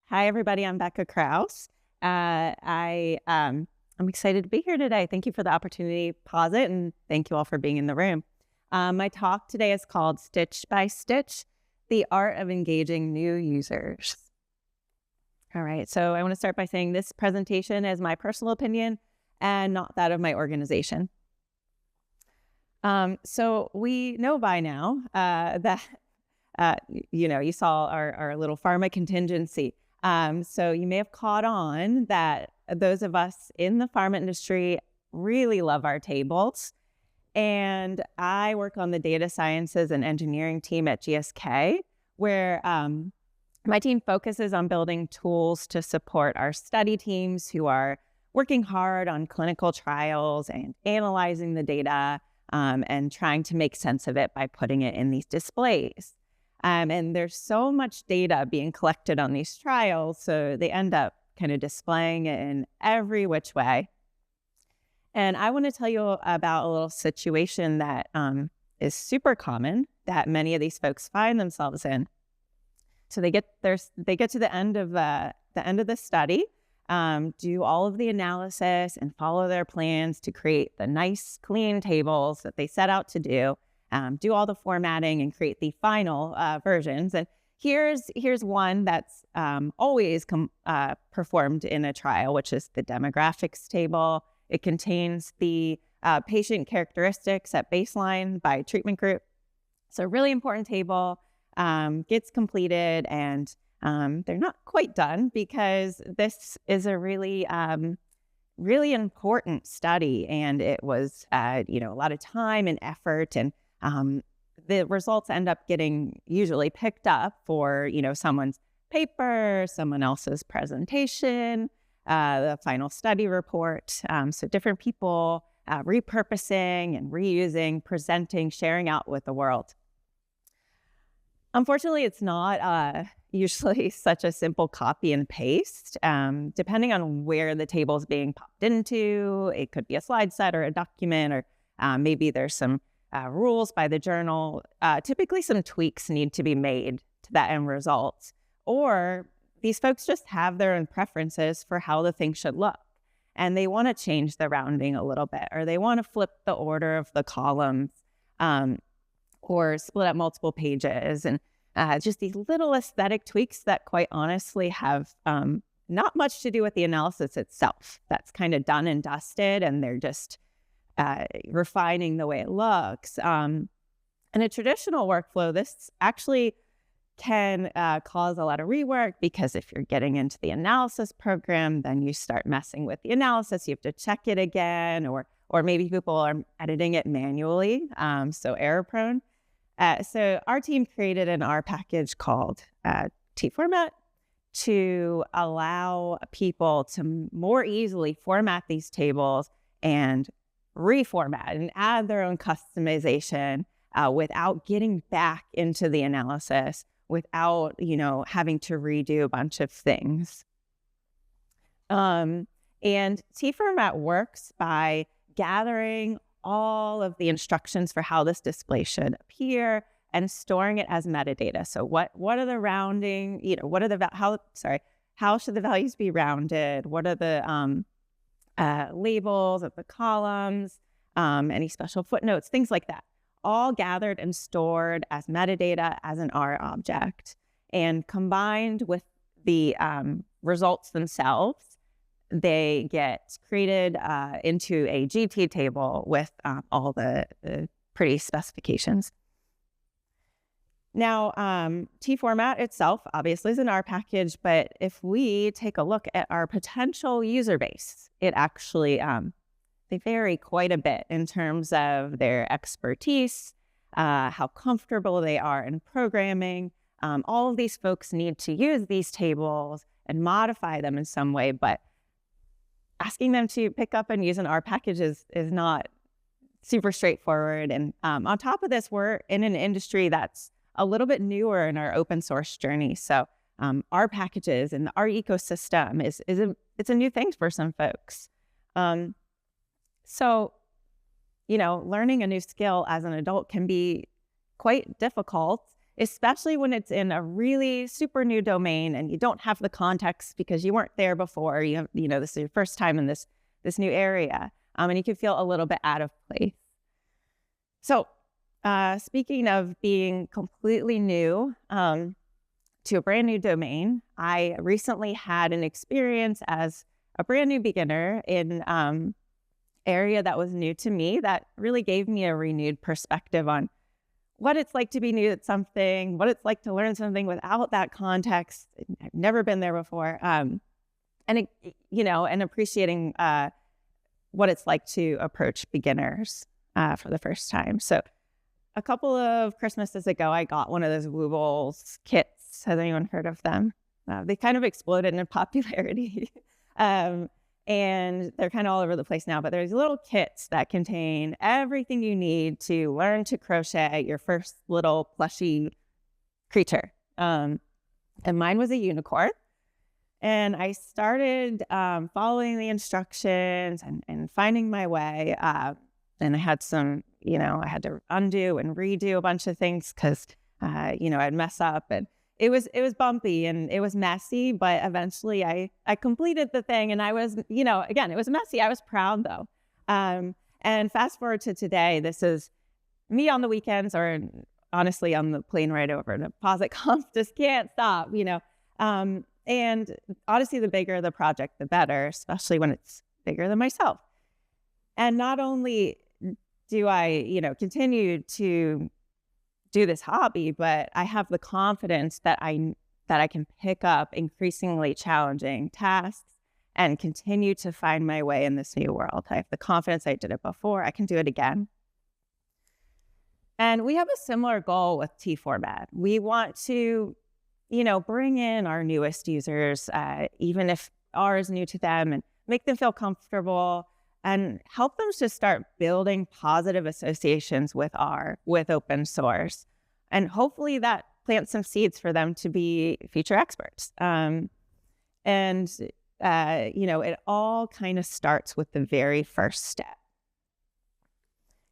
Hi, everybody. I'm Becca Krouse. I'm excited to be here today. Thank you for the opportunity to pause it, and thank you all for being in the room. My talk today is called Stitch by Stitch, the Art of Engaging New Users. All right, so I want to start by saying this presentation is my personal opinion and not that of my organization. So we know by now that, you saw our little pharma contingency. So you may have caught on that those of us in the pharma industry really love our tables. And I work on the data sciences and engineering team at GSK, where my team focuses on building tools to support our study teams who are working hard on clinical trials and analyzing the data and trying to make sense of it by putting it in these displays. And there's so much data being collected on these trials, so they end up kind of displaying it in every which way. And I want to tell you about a little situation that is super common that many of these folks find themselves in. So they get to the end of the study, do all of the analysis and follow their plans to create the nice, clean tables that they set out to do. Do all the formatting and create the final versions. And here's one that's always performed in a trial, which is the demographics table. It contains the patient characteristics at baseline by treatment group. So a really important table gets completed, and they're not quite done because this is a really important study, and it was a lot of time and effort, and the results end up getting usually picked up for, someone's paper, someone else's presentation, the final study report. So different people repurposing and reusing, presenting, sharing out with the world. Unfortunately, it's not usually such a simple copy and paste. Depending on where the table is being popped into, it could be a slide set or a document, or maybe there's some rules by the journal. Typically, some tweaks need to be made to that end result. Or these folks just have their own preferences for how the thing should look. And they want to change the rounding a little bit, or they want to flip the order of the columns, or split up multiple pages. And just these little aesthetic tweaks that quite honestly have not much to do with the analysis itself. That's kind of done and dusted, and they're just refining the way it looks. In a traditional workflow, this actually can cause a lot of rework, because if you're getting into the analysis program, then you start messing with the analysis. You have to check it again, or maybe people are editing it manually, so error prone. So our team created an R package called tfrmt to allow people to more easily format these tables and reformat and add their own customization without getting back into the analysis, without having to redo a bunch of things. And tfrmt works by gathering all of the instructions for how this display should appear and storing it as metadata. So what are the rounding? How should the values be rounded? What are the labels of the columns, any special footnotes, things like that, all gathered and stored as metadata as an R object. And combined with the results themselves, they get created into a GT table with all the pretty specifications. Now, tfrmt itself obviously is an R package, but if we take a look at our potential user base, it actually, they vary quite a bit in terms of their expertise, how comfortable they are in programming. All of these folks need to use these tables and modify them in some way, but asking them to pick up and use an R package is not super straightforward. And on top of this, we're in an industry that's a little bit newer in our open source journey. So R packages and the R ecosystem it's a new thing for some folks. So learning a new skill as an adult can be quite difficult especially when it's in a really super new domain and you don't have the context because you weren't there before. This is your first time in this new area, and you can feel a little bit out of place. So speaking of being completely new to a brand new domain, I recently had an experience as a brand new beginner in area that was new to me that really gave me a renewed perspective on what it's like to be new at something, what it's like to learn something without that context. I've never been there before. And appreciating what it's like to approach beginners for the first time. So a couple of Christmases ago, I got one of those Woobles kits. Has anyone heard of them? They kind of exploded in popularity. And they're kind of all over the place now, but there's little kits that contain everything you need to learn to crochet your first little plushy creature. And mine was a unicorn. And I started following the instructions and finding my way. And I had some, I had to undo and redo a bunch of things because, I'd mess up, and it was bumpy and it was messy, but eventually I completed the thing, and I was, again, it was messy. I was proud though. And fast forward to today, this is me on the weekends, or honestly on the plane ride over to Posit Conf, just can't stop, and honestly, the bigger the project, the better, especially when it's bigger than myself. And not only do I, continue to do this hobby, but I have the confidence that I can pick up increasingly challenging tasks and continue to find my way in this new world. I have the confidence I did it before. I can do it again. And we have a similar goal with tfrmt. We want to, bring in our newest users, even if R is new to them, and make them feel comfortable and help them to start building positive associations with R, with open source. And hopefully that plants some seeds for them to be future experts. It all kind of starts with the very first step.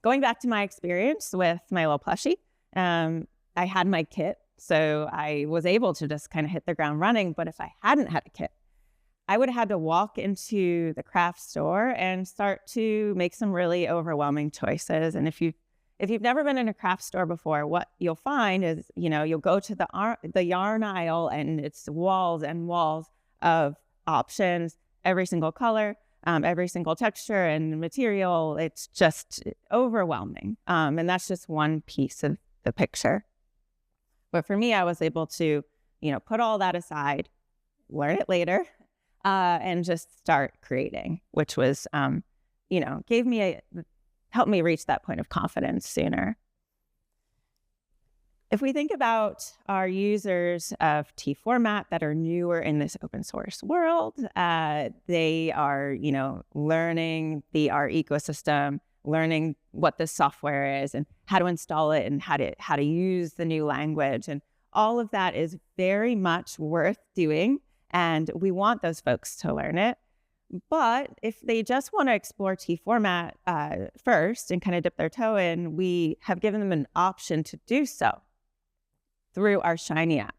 Going back to my experience with my little plushie, I had my kit, so I was able to just kind of hit the ground running. But if I hadn't had a kit, I would have had to walk into the craft store and start to make some really overwhelming choices. And if you've never been in a craft store before, what you'll find is, you'll go to the yarn aisle, and it's walls and walls of options, every single color, every single texture and material. It's just overwhelming. And that's just one piece of the picture. But for me, I was able to, put all that aside, learn it later, and just start creating, which was, helped me reach that point of confidence sooner. If we think about our users of tfrmt that are newer in this open source world, they are, learning the R ecosystem, learning what the software is and how to install it and how to use the new language. And all of that is very much worth doing. And we want those folks to learn it. But if they just want to explore tfrmt first and kind of dip their toe in, we have given them an option to do so through our Shiny app.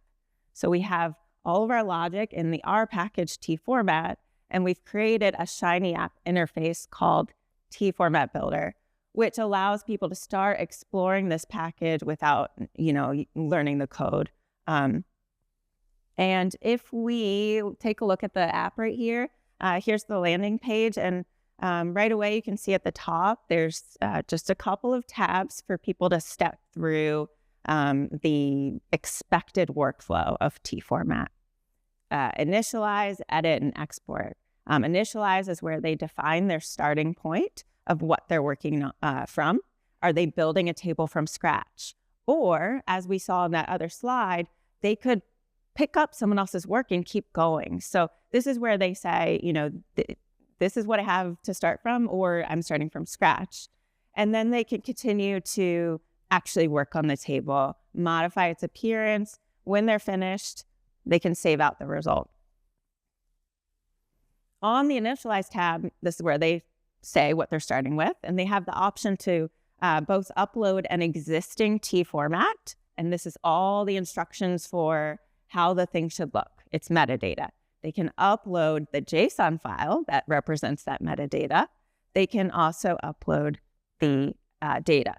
So we have all of our logic in the R package tfrmt, and we've created a Shiny app interface called tfrmt Builder, which allows people to start exploring this package without, learning the code. And if we take a look at the app right here, here's the landing page, and right away you can see at the top there's just a couple of tabs for people to step through the expected workflow of tfrmt. Initialize, edit, and export. Initialize is where they define their starting point of what they're working from. Are they building a table from scratch? Or, as we saw in that other slide, they could pick up someone else's work and keep going. So this is where they say, this is what I have to start from, or I'm starting from scratch. And then they can continue to actually work on the table, modify its appearance. When they're finished, they can save out the result. On the Initialize tab, this is where they say what they're starting with, and they have the option to both upload an existing tfrmt and this is all the instructions for how the thing should look. It's metadata. They can upload the JSON file that represents that metadata. They can also upload the data.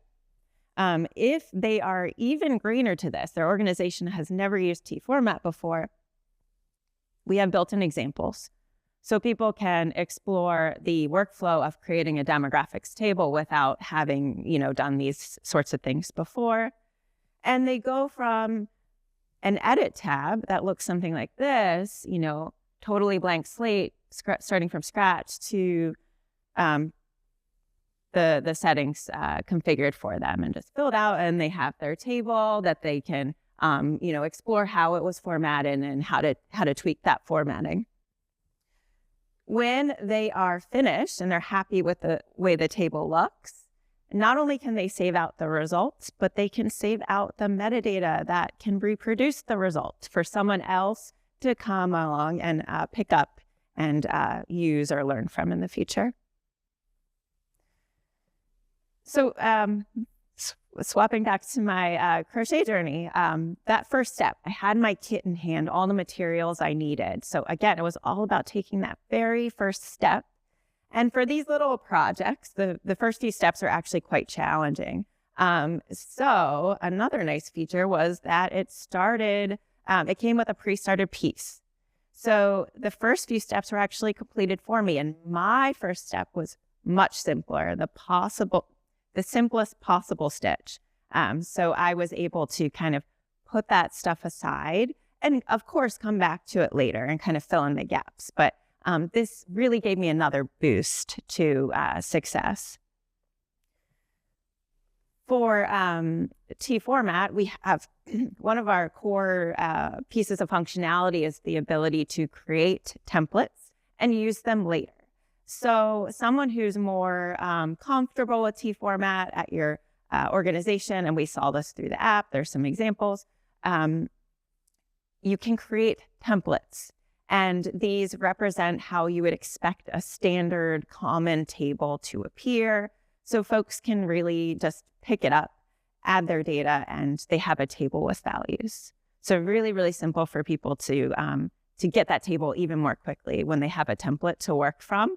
If they are even greener to this, their organization has never used tformat before, we have built-in examples. So people can explore the workflow of creating a demographics table without having, done these sorts of things before. And they go from an edit tab that looks something like this, totally blank slate, starting from scratch, to the settings configured for them and just filled out, and they have their table that they can explore how it was formatted and how to tweak that formatting. When they are finished and they're happy with the way the table looks, not only can they save out the results, but they can save out the metadata that can reproduce the result for someone else to come along and pick up and use or learn from in the future. So swapping back to my crochet journey, that first step, I had my kit in hand, all the materials I needed. So again, it was all about taking that very first step. And for these little projects, the first few steps are actually quite challenging. So another nice feature was that it came with a pre-started piece. So the first few steps were actually completed for me. And my first step was much simpler, the simplest possible stitch. So I was able to kind of put that stuff aside and, of course, come back to it later and kind of fill in the gaps. But this really gave me another boost to success. For tformat, we have one of our core pieces of functionality is the ability to create templates and use them later. So someone who's more comfortable with tformat at your organization, and we saw this through the app, there's some examples, you can create templates. And these represent how you would expect a standard common table to appear. So folks can really just pick it up, add their data, and they have a table with values. So really, really simple for people to get that table even more quickly when they have a template to work from.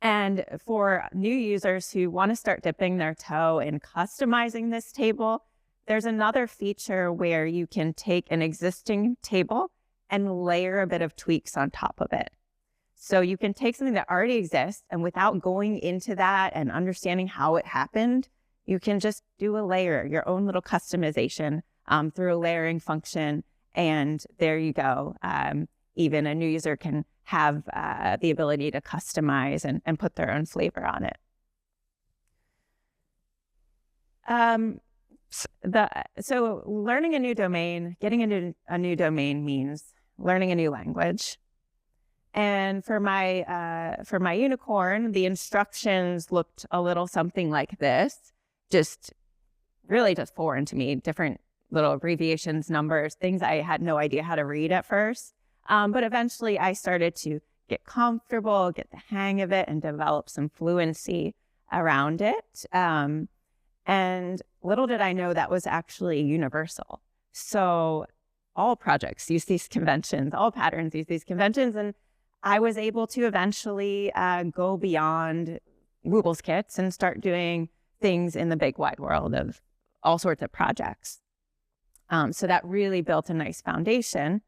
And for new users who want to start dipping their toe in customizing this table, there's another feature where you can take an existing table and layer a bit of tweaks on top of it. So you can take something that already exists, and without going into that and understanding how it happened, you can just do a layer, your own little customization through a layering function, and there you go. Even a new user can have the ability to customize and put their own flavor on it. So learning a new domain, getting into a new domain means learning a new language. And for my unicorn, the instructions looked a little something like this, just foreign to me, different little abbreviations, numbers, things I had no idea how to read at first. But eventually I started to get comfortable, get the hang of it, and develop some fluency around it. And little did I know that was actually universal. So all projects use these conventions, all patterns use these conventions. And I was able to eventually go beyond Woobles kits and start doing things in the big wide world of all sorts of projects. So that really built a nice foundation.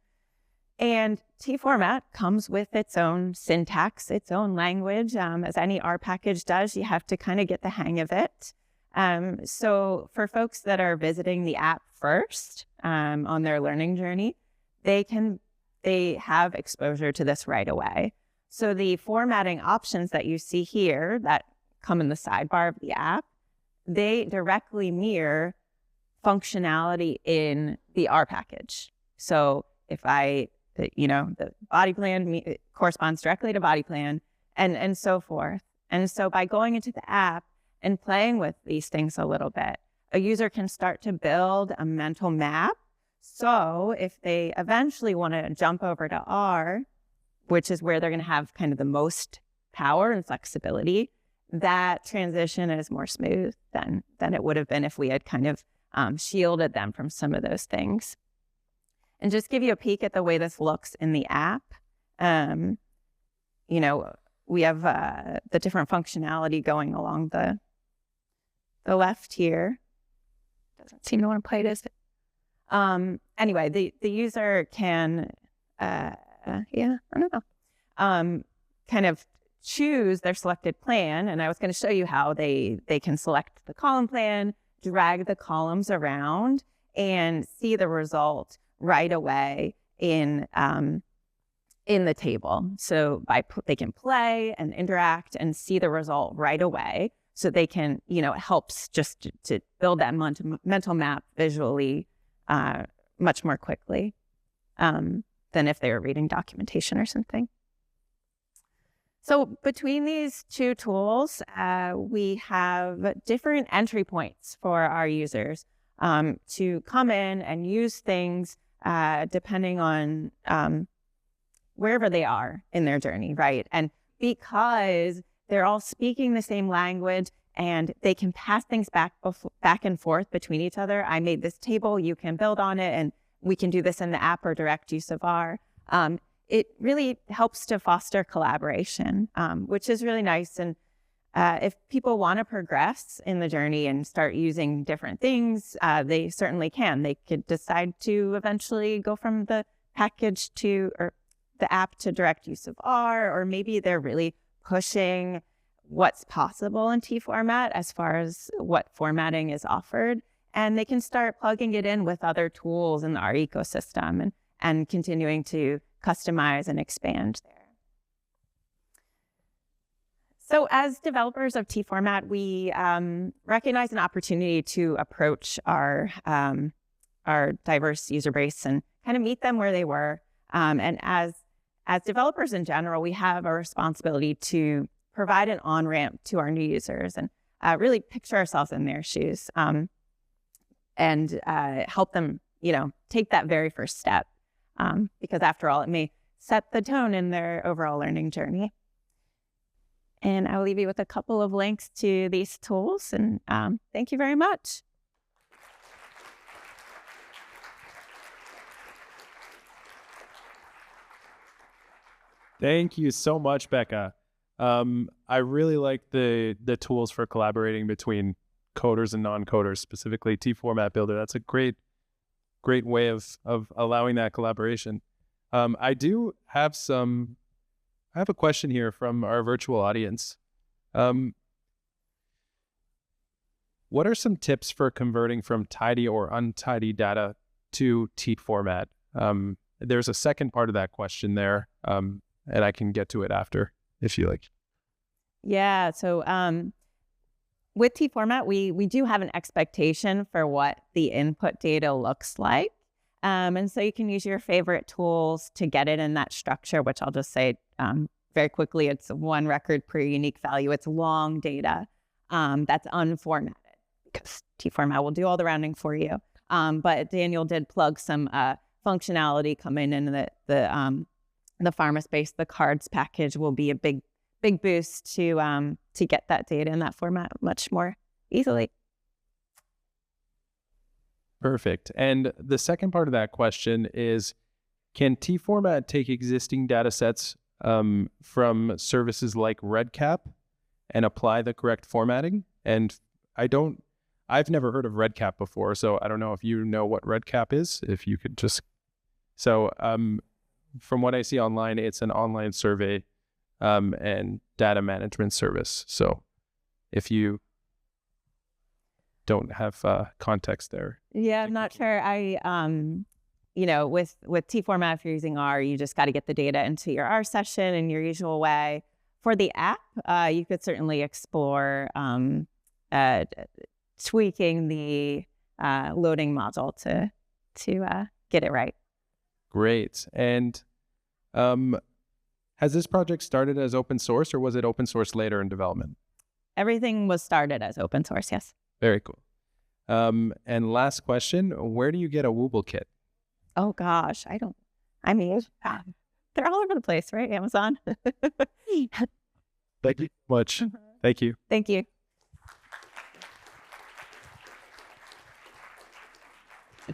And tformat comes with its own syntax, its own language. As any R package does, you have to kind of get the hang of it. So for folks that are visiting the app first on their learning journey, they have exposure to this right away. So the formatting options that you see here that come in the sidebar of the app, they directly mirror functionality in the R package. So if the body plan corresponds directly to body plan and so forth. And so by going into the app and playing with these things a little bit, a user can start to build a mental map. So if they eventually want to jump over to R, which is where they're going to have kind of the most power and flexibility, that transition is more smooth than it would have been if we had kind of shielded them from some of those things. And just give you a peek at the way this looks in the app. We have the different functionality going along the left here. Doesn't seem to want to play, does it? Anyway, the user can, I don't know, kind of choose their selected plan. And I was going to show you how they can select the column plan, drag the columns around, and see the result right away in the table. So they can play and interact and see the result right away. So they can, it helps just to build that mental map visually much more quickly than if they were reading documentation or something. So between these two tools, we have different entry points for our users to come in and use things depending on wherever they are in their journey, right? And because they're all speaking the same language and they can pass things back and forth between each other. I made this table, you can build on it, and we can do this in the app or direct use of R. It really helps to foster collaboration, which is really nice. And if people want to progress in the journey and start using different things, they certainly can. They could decide to eventually go from the package or the app to direct use of R, or maybe they're really pushing what's possible in T format as far as what formatting is offered. And they can start plugging it in with other tools in our ecosystem and continuing to customize and expand there. So as developers of T format, we recognize an opportunity to approach our diverse user base and kind of meet them where they were. And as developers in general, we have a responsibility to provide an on-ramp to our new users and really picture ourselves in their shoes and help them, take that very first step. Because after all, it may set the tone in their overall learning journey. And I'll leave you with a couple of links to these tools. And thank you very much. Thank you so much, Becca. I really like the tools for collaborating between coders and non-coders, specifically T format builder. That's a great way of allowing that collaboration. I have a question here from our virtual audience. What are some tips for converting from tidy or untidy data to T format? There's a second part of that question there, and I can get to it after if you like. Yeah, so with T format, we do have an expectation for what the input data looks like. And so you can use your favorite tools to get it in that structure, which I'll just say very quickly, it's one record per unique value. It's long data that's unformatted because T format will do all the rounding for you. But Daniel did plug some functionality coming in the pharma space. The cards package will be a big boost to get that data in that format much more easily. Perfect. And the second part of that question is, can T format take existing data sets from services like REDCap and apply the correct formatting? And I've never heard of REDCap before, so I don't know if you know what REDCap is, if you could just, from what I see online, it's an online survey and data management service. So if you don't have context there. Yeah, I'm not sure. With T format, if you're using R, you just got to get the data into your R session in your usual way. For the app, you could certainly explore tweaking the loading module to get it right. Great. And has this project started as open source, or was it open source later in development? Everything was started as open source, yes. Very cool. And last question, where do you get a Wooble kit? Oh gosh, they're all over the place, right? Amazon. Thank you so much. Thank you. Thank you.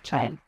to try and